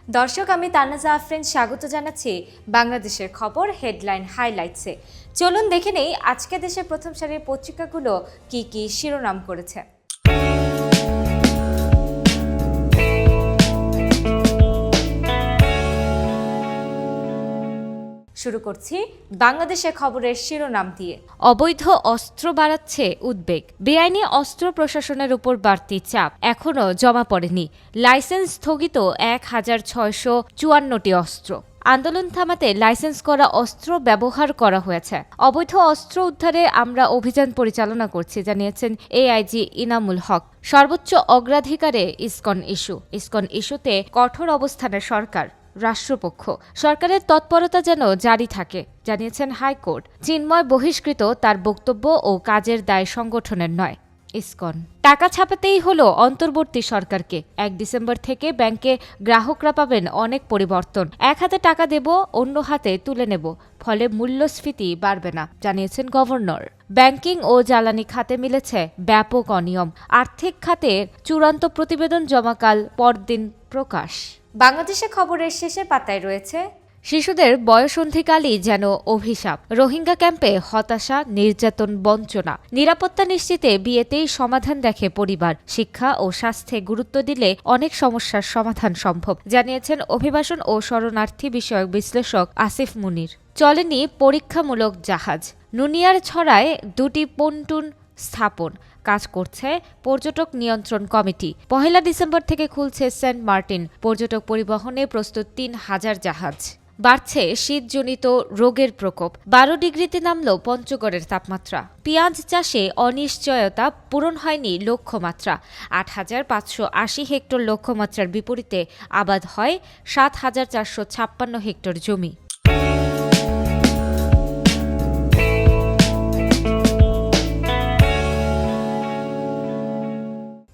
দর্শক, আমি তান্নাজা আফরিন স্বাগত জানাচ্ছি বাংলাদেশের খবর হেডলাইন হাইলাইটসে। চলুন দেখে নেই আজকে দেশের প্রথম সারির পত্রিকাগুলো কি কি শিরোনাম করেছে। শুরু করছি বাংলাদেশের খবরের শিরোনাম দিয়ে। অবৈধ অস্ত্র বাড়াচ্ছে উদ্বেগ, বেআইনি অস্ত্র প্রশাসনের উপর বাড়তি চাপ, এখনও জমা পড়েনি। লাইসেন্স স্থগিত ১,৬৫৪টি অস্ত্র। আন্দোলন থামাতে লাইসেন্স করা অস্ত্র ব্যবহার করা হয়েছে। অবৈধ অস্ত্র উদ্ধারে আমরা অভিযান পরিচালনা করছি, জানিয়েছেন এআইজি ইনামুল হক। সর্বোচ্চ অগ্রাধিকারে ইসকন ইস্যুতে কঠোর অবস্থানে সরকার, রাষ্ট্রপক্ষ। সরকারের তৎপরতা যেন জারি থাকে, জানিয়েছেন হাইকোর্ট। চিন্ময় বহিষ্কৃত, তার বক্তব্য ও কাজের দায় সংগঠনের নয়। ইসকন টাকা ছাপাতেই হলো অন্তর্বর্তী সরকারকে। ১ ডিসেম্বর থেকে ব্যাংকে গ্রাহকরা পাবেন অনেক পরিবর্তন। এক হাতে টাকা দেব, অন্য হাতে তুলে নেব, ফলে মূল্যস্ফীতি বাড়বে না, জানিয়েছেন গভর্নর। ব্যাংকিং ও জ্বালানি খাতে মিলেছে ব্যাপক অনিয়ম। আর্থিক খাতের চূড়ান্ত প্রতিবেদন জমাকাল পরদিন প্রকাশ। বাংলাদেশের খবরের শেষের পাতায় রয়েছে শিশুদের বয়সন্ধিকালই যেন অভিশাপ, রোহিঙ্গা ক্যাম্পে হতাশা, নির্যাতন, বঞ্চনা। নিরাপত্তা নিশ্চিতে বিয়েতেই সমাধান দেখে পরিবার। শিক্ষা ও স্বাস্থ্যে গুরুত্ব দিলে অনেক সমস্যার সমাধান সম্ভব, জানিয়েছেন অভিবাসন ও শরণার্থী বিষয়ক বিশ্লেষক আসিফ মুনির। চলেনি পরীক্ষামূলক জাহাজ, নুনিয়ার ছড়ায় 2টি পন্টুন স্থাপন, কাজ করছে পর্যটক নিয়ন্ত্রণ কমিটি। 1 ডিসেম্বর থেকে খুলছে সেন্ট মার্টিন, পর্যটক পরিবহনে প্রস্তুত 3,000 জাহাজ। বাড়ছে শীতজনিত রোগের প্রকোপ, 12 ডিগ্রিতে নামল পঞ্চগড়ের তাপমাত্রা। পেঁয়াজ চাষে অনিশ্চয়তা, পূরণ হয়নি লক্ষ্যমাত্রা। 8,580 হেক্টর লক্ষ্যমাত্রার বিপরীতে আবাদ হয় 7,456 হেক্টর জমি।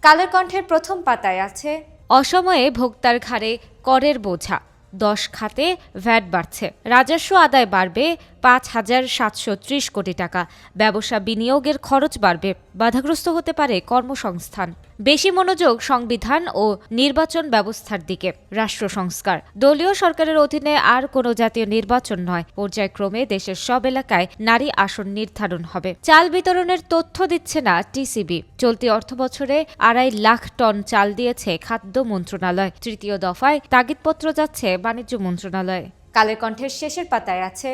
কালের কণ্ঠের প্রথম পাতায় আছে অসময়ে ভোক্তার ঘাড়ে করের বোঝা, 10 খাতে ভ্যাট বাড়ছে, রাজস্ব আদায় বাড়বে 5,730 কোটি টাকা, ব্যবসা বিনিয়োগের খরচ বাড়বে, বাধাগ্রস্ত হতে পারে কর্মসংস্থান। বেশি মনোযোগ সংবিধান ও নির্বাচন ব্যবস্থার দিকে, রাষ্ট্র সংস্কার। দলীয় সরকারের অধীনে আর কোনো জাতীয় নির্বাচন নয়, পর্যায়ক্রমে দেশের সব এলাকায় নারী আসন নির্ধারণ হবে। চাল বিতরণের তথ্য দিচ্ছে না টিসিবি, চলতি অর্থবছরে 2.5 লাখ টন চাল দিয়েছে খাদ্য মন্ত্রণালয়। তৃতীয় দফায় তাগিদপত্র যাচ্ছে বাণিজ্য মন্ত্রণালয়ে। কালের কণ্ঠের শেষের পাতায় আছে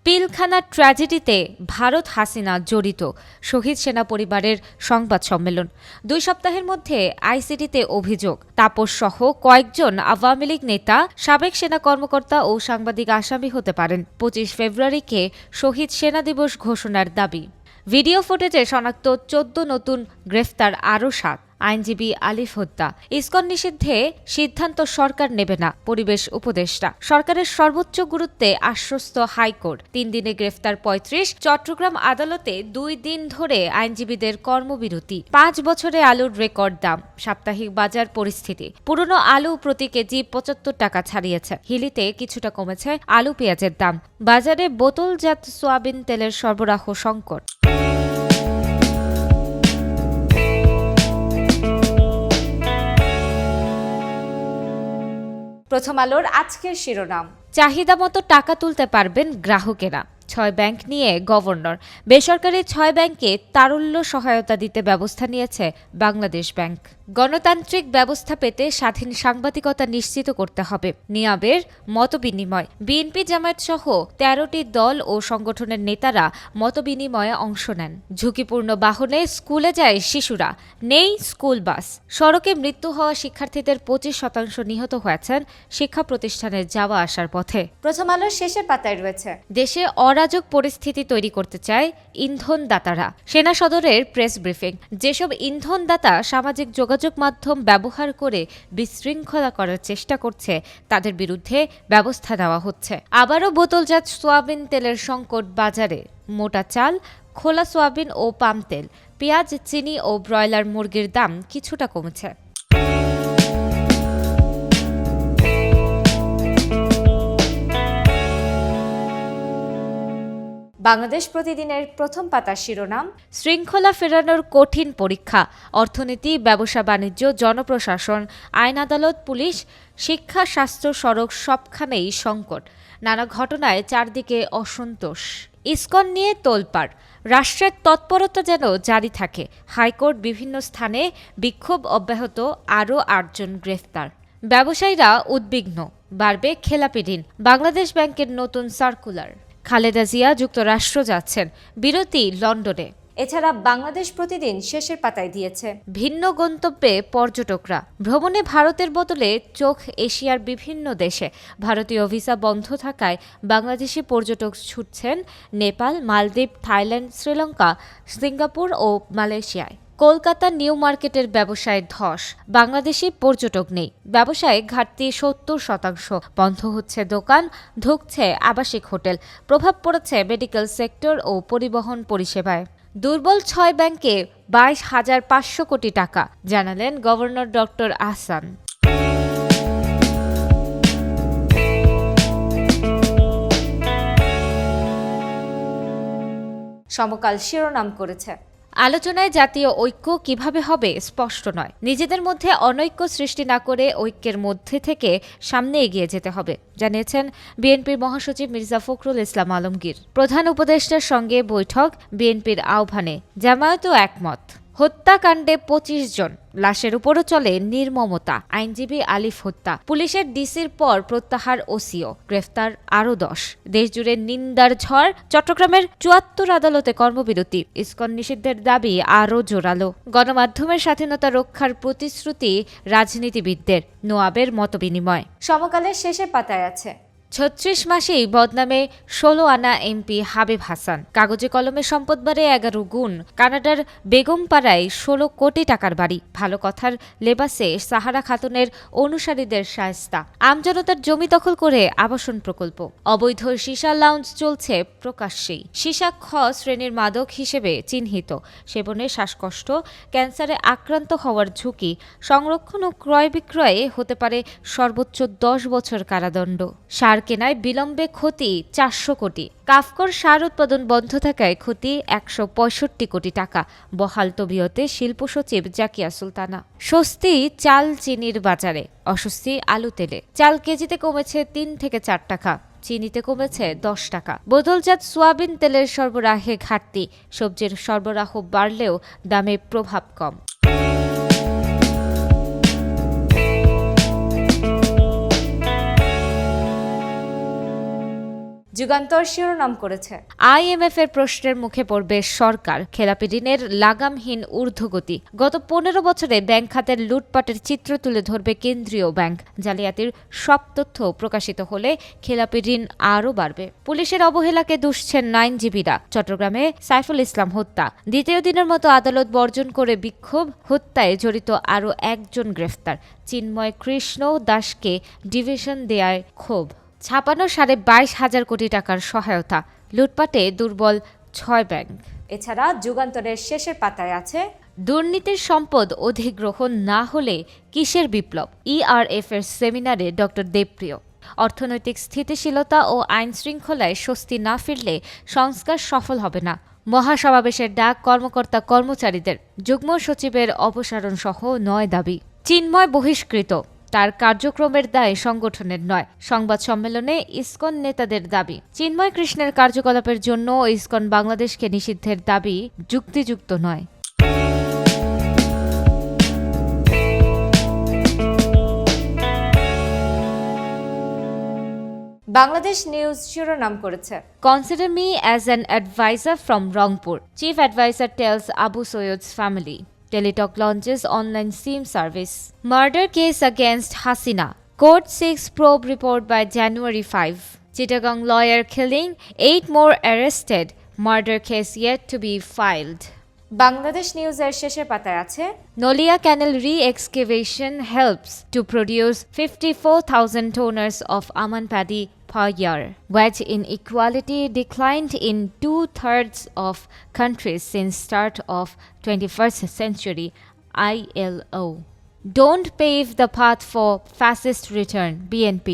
পিলখানা ট্র্যাজেডিতে ভারত হাসিনা জড়িত, শহীদ সেনা পরিবারের সংবাদ সম্মেলন। 2 সপ্তাহের মধ্যে আইসিটিতে অভিযোগ, তাপস সহ কয়েকজন আওয়ামী লীগ নেতা, সাবেক সেনা কর্মকর্তা ও সাংবাদিক আসামি হতে পারেন। 25 ফেব্রুয়ারিকে শহীদ সেনা দিবস ঘোষণার দাবি। ভিডিও ফুটেজে শনাক্ত 14 নতুন, গ্রেফতার আরও 7। আইনজীবী আলিফ হত্যা। ইসকন নিষিদ্ধে সিদ্ধান্ত সরকার নেবে না, পরিবেশ উপদেষ্টা। সরকারের সর্বোচ্চ গুরুত্বে আশ্বস্ত হাইকোর্ট। 3 দিনে গ্রেফতার 35। চট্টগ্রাম আদালতে 2 দিন ধরে আইনজীবীদের কর্মবিরতি। 5 বছরে আলুর রেকর্ড দাম, সাপ্তাহিক বাজার পরিস্থিতি। পুরনো আলু প্রতি কেজি 75 টাকা ছাড়িয়েছে। হিলিতে কিছুটা কমেছে আলু পেঁয়াজের দাম। বাজারে বোতলজাত সোয়াবিন তেলের সরবরাহ সংকট। প্রথম আলোর আজকের শিরোনাম, চাহিদা মতো টাকা তুলতে পারবেন গ্রাহকেরা। 6 ব্যাংক নিয়ে গভর্নর। বেসরকারি 6 ব্যাংকে তারল্য সহায়তা দিতে ব্যবস্থা নিয়েছে বাংলাদেশ ব্যাংক। গণতান্ত্রিক ব্যবস্থা পেতে স্বাধীন সাংবাদিকতা নিশ্চিত করতে হবে। নিয়াবের মতবিনিময়। বিএনপি জামায়াত সহ 13টি দল ও সংগঠনের নেতারা মতবিনিময়ে অংশ নেন। ঝুঁকিপূর্ণ বাহনে স্কুলে যায় শিশুরা, নেই স্কুল বাস। সড়কে মৃত্যু হওয়া শিক্ষার্থীদের 25% নিহত হয়েছেন শিক্ষা প্রতিষ্ঠানের যাওয়া আসার পথে। প্রথম আলোর শেষের পাতায় রয়েছে দেশে অরাজক পরিস্থিতি তৈরি করতে চায় ইন্ধনদাতারা। সেনা সদরের প্রেস ব্রিফিং। যেসব ইন্ধনদাতা সামাজিক যোগাযোগ মাধ্যম ব্যবহার করে বিশৃঙ্খলা করার চেষ্টা করছে তাদের বিরুদ্ধে ব্যবস্থা নেওয়া হচ্ছে। আবারও বোতলজাত সোয়াবিন তেলের সংকট বাজারে। মোটা চাল, খোলা সোয়াবিন ও পাম তেল, পেঁয়াজ, চিনি ও ব্রয়লার মুরগির দাম কিছুটা কমেছে। বাংলাদেশ প্রতিদিনের প্রথম পাতার শিরোনাম, শৃঙ্খলা ফেরানোর কঠিন পরীক্ষা, অর্থনীতি, ব্যবসা বাণিজ্য, জনপ্রশাসন, আইন আদালত, পুলিশ, শিক্ষা, স্বাস্থ্য, সড়ক সবখানেই সংকট। নানা ঘটনায় চারদিকে অসন্তোষ। ইসকন নিয়ে তোলপাড়, রাষ্ট্রের তৎপরতা যেন জারি থাকে। হাইকোর্ট বিভিন্ন স্থানে বিক্ষোভ অব্যাহত, আরও ৮ জন গ্রেফতার। ব্যবসায়ীরা উদ্বিগ্ন, বাড়বে খেলাপি ঋণ। বাংলাদেশ ব্যাংকের নতুন সার্কুলার। খালেদা জিয়া যুক্তরাষ্ট্র যাচ্ছেন, বিরতি লন্ডনে। এছাড়া বাংলাদেশ প্রতিদিন শেষের পাতায় দিয়েছে ভিন্ন গন্তব্যে পর্যটকরা। ভ্রমণে ভারতের বদলে চোখ এশিয়ার বিভিন্ন দেশে। ভারতীয় ভিসা বন্ধ থাকায় বাংলাদেশি পর্যটক ছুটছেন নেপাল, মালদ্বীপ, থাইল্যান্ড, শ্রীলঙ্কা, সিঙ্গাপুর ও মালয়েশিয়ায়। কলকাতা নিউ মার্কেটের ব্যবসায় ধস, বাংলাদেশি পর্যটক নেই। ব্যবসায় ঘাটতি ৭০%। বন্ধ হচ্ছে দোকান, ধুঁকছে আবাসিক হোটেল। প্রভাব পড়েছে মেডিকেল সেক্টর ও পরিবহন পরিষেবায়। দুর্বল ৬ ব্যাংকে ২২,৫০০ কোটি টাকা, জানালেন গভর্নর ডক্টর আহসান। সমকাল শিরোনাম করেছে, আলোচনায় জাতীয় ঐক্য কিভাবে হবে স্পষ্ট নয়। নিজেদের মধ্যে অনৈক্য সৃষ্টি না করে ঐক্যের মধ্যে থেকে সামনে এগিয়ে যেতে হবে, জানিয়েছেন বিএনপির মহাসচিব মির্জা ফখরুল ইসলাম আলমগীর। প্রধান উপদেষ্টার সঙ্গে বৈঠক, বিএনপির আহ্বানে জামায়াতও একমত। হত্যাকাণ্ডে ২৫ জন, লাশের উপরও চলে নির্মমতা। আইনজীবী আলিফ হত্যা, পুলিশের ডিসির পর প্রত্যাহার ওসিও, গ্রেফতার আরও ১০। দেশজুড়ে নিন্দার ঝড়, চট্টগ্রামের ৭৪ আদালতে কর্মবিরতি। ইসকন নিষিদ্ধের দাবি আরও জোরালো। গণমাধ্যমের স্বাধীনতা রক্ষার প্রতিশ্রুতি রাজনীতিবিদদের, নোয়াবের মতবিনিময়। সমকালের শেষের পাতায় আছে ৩৬ মাসেই বদনামে ১৬ আনা এমপি হাবিব হাসান। কাগজে কলমে সম্পদ বাড়ে ১১ গুণ। কানাডার বেগমপাড়ায় ১৬ কোটি টাকার বাড়ি। ভালো কথার লেবাসে সাহারা খাতুনের অনুসারীদের শায়েস্তা। আমজনতার জমি দখল করে আবাসন প্রকল্প। অবৈধ সীসা লাউঞ্জ চলছে প্রকাশ্যেই। সীসা খ শ্রেণীর মাদক হিসেবে চিহ্নিত। সেবনে শ্বাসকষ্ট, ক্যান্সারে আক্রান্ত হওয়ার ঝুঁকি। সংরক্ষণ ও ক্রয় বিক্রয়ে হতে পারে সর্বোচ্চ ১০ বছর কারাদণ্ড। সার কেনায় বিলম্বে ক্ষতি ৪০০ কোটি। কাফকর সার উৎপাদন বন্ধ থাকায় ক্ষতি ১৬৫ কোটি টাকা। বহাল তবিয়তে শিল্প সচিব জাকিয়া সুলতানা। স্বস্তি চাল চিনির বাজারে, অস্বস্তি আলু তেলে। চাল কেজিতে কমেছে ৩ থেকে ৪ টাকা, চিনিতে কমেছে ১০ টাকা। বোতলজাত সোয়াবিন তেলের সরবরাহে ঘাটতি। সবজির সরবরাহ বাড়লেও দামে প্রভাব কম। যুগান্তর শিরোনাম করেছে, আইএমএফ এর প্রশ্নের মুখে পড়বে সরকার। খেলাপি ঋণের লাগামহীন ঊর্ধ্বগতি। গত ১৫ বছরে ব্যাংক খাতের লুটপাটের চিত্র তুলে ধরবে কেন্দ্রীয় ব্যাংক। জালিয়াতির সব তথ্য প্রকাশিত হলে খেলাপি ঋণ আরও বাড়বে। পুলিশের অবহেলাকে দুষছেন আইনজীবীরা। চট্টগ্রামে সাইফুল ইসলাম হত্যা, দ্বিতীয় দিনের মতো আদালত বর্জন করে বিক্ষোভ। হত্যায় জড়িত আরও ১ জন গ্রেফতার। চিন্ময় কৃষ্ণ দাসকে ডিভিশন দেয়ায় ক্ষোভ। ছাপানো ২২,৫০০ কোটি টাকার সহায়তা। লুটপাটে দুর্বল ৬ ব্যাংক। এছাড়া যুগান্তরের শেষের পাতায় আছে, দুর্নীতির সম্পদ অধিগ্রহণ না হলে কিসের বিপ্লব। ইআরএফ এর সেমিনারে ড দেবপ্রিয়। অর্থনৈতিক স্থিতিশীলতা ও আইন শৃঙ্খলায় স্বস্তি না ফিরলে সংস্কার সফল হবে না। মহাসমাবেশের ডাক কর্মকর্তা কর্মচারীদের। যুগ্ম সচিবের অপসারণ সহ ৯ দাবি। চিন্ময় বহিষ্কৃত, তার কার্যক্রমের দায় সংগঠনের নয়। সংবাদ সম্মেলনে ইসকন নেতাদের দাবি। চিন্ময় কৃষ্ণের কার্যকলাপের জন্য ইসকন বাংলাদেশকে নিষিদ্ধের দাবি যুক্তিযুক্ত নয়। বাংলাদেশ নিউজ শিরোনাম করেছে, consider me as an adviser from Rangpur. Chief adviser tells Abu Soyud's family. Teletalk launches online SIM service. Murder case against Hasina. Court seeks probe report by January 5. Chittagong lawyer killing, 8 more arrested. Murder case yet to be filed. Bangladesh নিউজের শেষের পাতায় আছে, নলিয়া ক্যানেল re-excavation helps to produce 54,000 tonnes of almond paddy per year. Wage inequality declined in 2/3 of countries since start of 21st century, ILO. Don't pave the path for fascist return, BNP.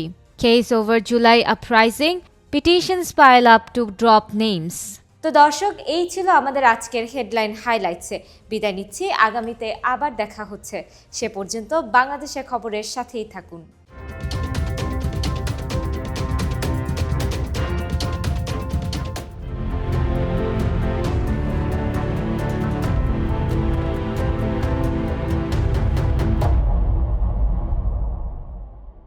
Case over July uprising, petitions pile up to drop names. তো দর্শক, এই ছিল আমাদের আজকের headline হাইলাইটসে। বিদায় নিচ্ছি, আগামীতে আবার দেখা হচ্ছে। সে পর্যন্ত বাংলাদেশের খবরের সাথেই থাকুন।